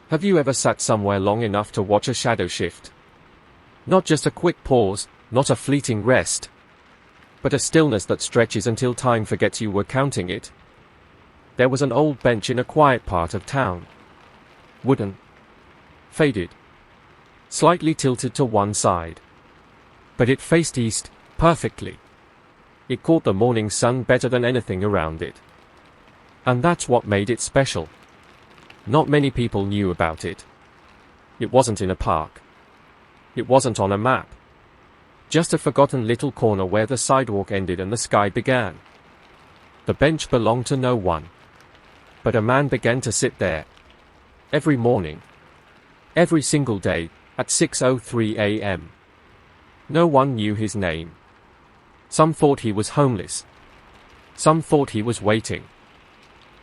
Have you ever sat somewhere long enough to watch a shadow shift? Not just a quick pause, not a fleeting rest, but a stillness that stretches until time forgets you were counting it. There was an old bench in a quiet part of town. Wooden. Faded. Slightly tilted to one side. But it faced east, perfectly. It caught the morning sun better than anything around it. And that's what made it special. Not many people knew about it. It wasn't in a park. It wasn't on a map. Just a forgotten little corner where the sidewalk ended and the sky began. The bench belonged to no one. But a man began to sit there. Every morning. Every single day, at 6:03 a.m. No one knew his name. Some thought he was homeless. Some thought he was waiting.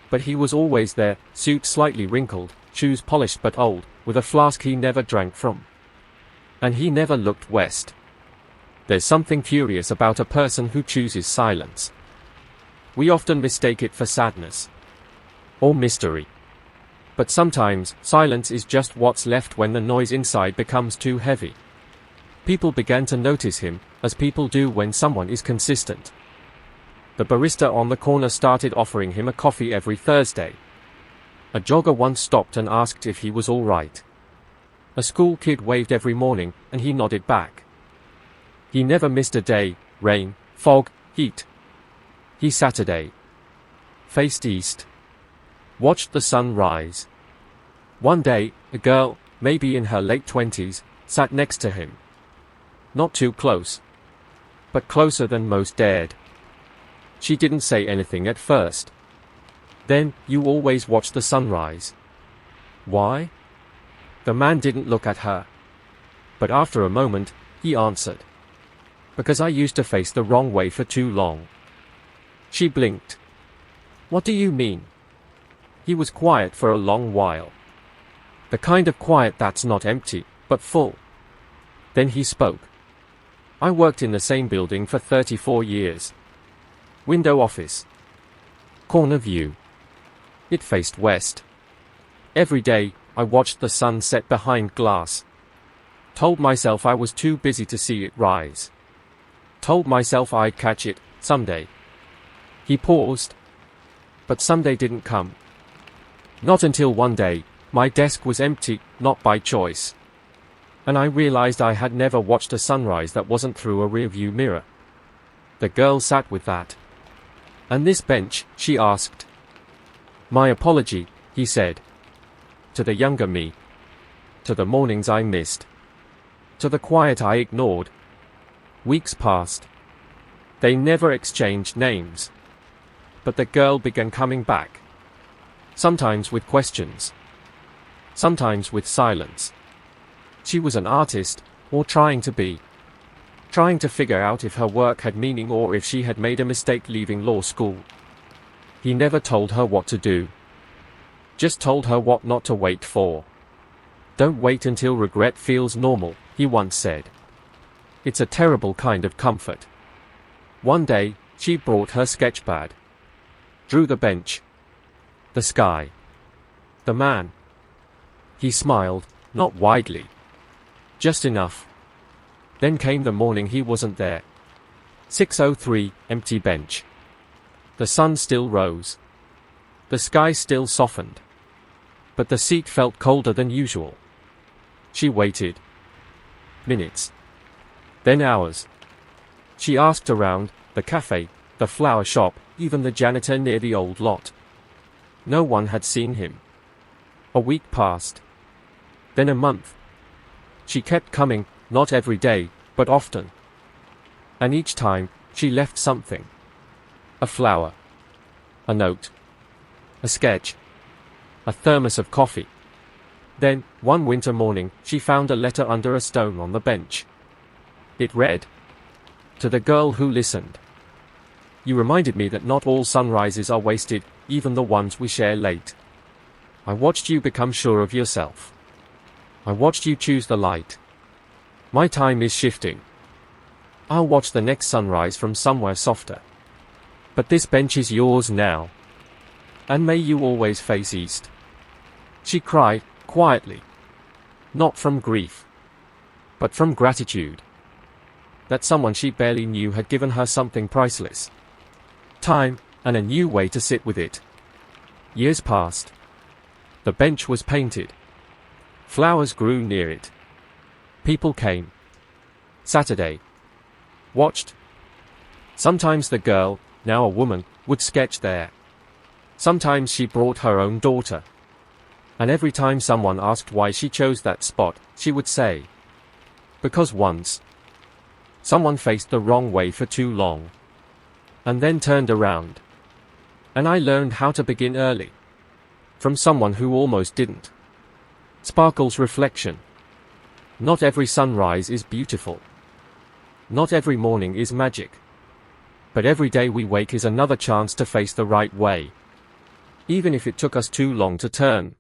But he was always there, suit slightly wrinkled, shoes polished but old, with a flask he never drank from. And he never looked west. There's something curious about a person who chooses silence. We often mistake it for sadness. Or mystery. But sometimes, silence is just what's left when the noise inside becomes too heavy. People began to notice him, as people do when someone is consistent. The barista on the corner started offering him a coffee every Thursday. A jogger once stopped and asked if he was all right. A school kid waved every morning, and he nodded back. He never missed a day, rain, fog, heat. He Saturday. Faced east. Watched the sun rise. One day, a girl, maybe in her late 20s, sat next to him. Not too close. But closer than most dared. She didn't say anything at first. Then, you always watch the sunrise. Why? The man didn't look at her. But after a moment, he answered. Because I used to face the wrong way for too long. She blinked. What do you mean? He was quiet for a long while. The kind of quiet that's not empty, but full. Then he spoke. I worked in the same building for 34 years. Window office. Corner view. It faced west. Every day, I watched the sun set behind glass. Told myself I was too busy to see it rise. Told myself I'd catch it, someday. He paused. But someday didn't come. Not until one day, my desk was empty, not by choice. And I realized I had never watched a sunrise that wasn't through a rearview mirror. The girl sat with that. And this bench, she asked. My apology, he said. To the younger me. To the mornings I missed. To the quiet I ignored. Weeks passed. They never exchanged names. But the girl began coming back. Sometimes with questions. Sometimes with silence. She was an artist, or trying to be. Trying to figure out if her work had meaning or if she had made a mistake leaving law school. He never told her what to do. Just told her what not to wait for. Don't wait until regret feels normal, he once said. It's a terrible kind of comfort. One day, she brought her sketchpad. Drew the bench. The sky. The man. He smiled, not widely. Just enough. Then came the morning he wasn't there. 6:03, empty bench. The sun still rose. The sky still softened. But the seat felt colder than usual. She waited. Minutes. Then hours. She asked around, the cafe, the flower shop, even the janitor near the old lot. No one had seen him. A week passed. Then a month. She kept coming, not every day, but often. And each time, she left something. A flower. A note. A sketch. A thermos of coffee. Then, one winter morning, she found a letter under a stone on the bench. It read. To the girl who listened. You reminded me that not all sunrises are wasted, even the ones we share late. I watched you become sure of yourself. I watched you choose the light. My time is shifting. I'll watch the next sunrise from somewhere softer. But this bench is yours now. And may you always face east. She cried, quietly. Not from grief, but from gratitude. That someone she barely knew had given her something priceless. Time, and a new way to sit with it. Years passed. The bench was painted. Flowers grew near it. People came. Saturday. Watched. Sometimes the girl, now a woman, would sketch there. Sometimes she brought her own daughter. And every time someone asked why she chose that spot, she would say, because once someone faced the wrong way for too long, and then turned around. And I learned how to begin early. From someone who almost didn't. Sparkle's reflection. Not every sunrise is beautiful. Not every morning is magic. But every day we wake is another chance to face the right way. Even if it took us too long to turn.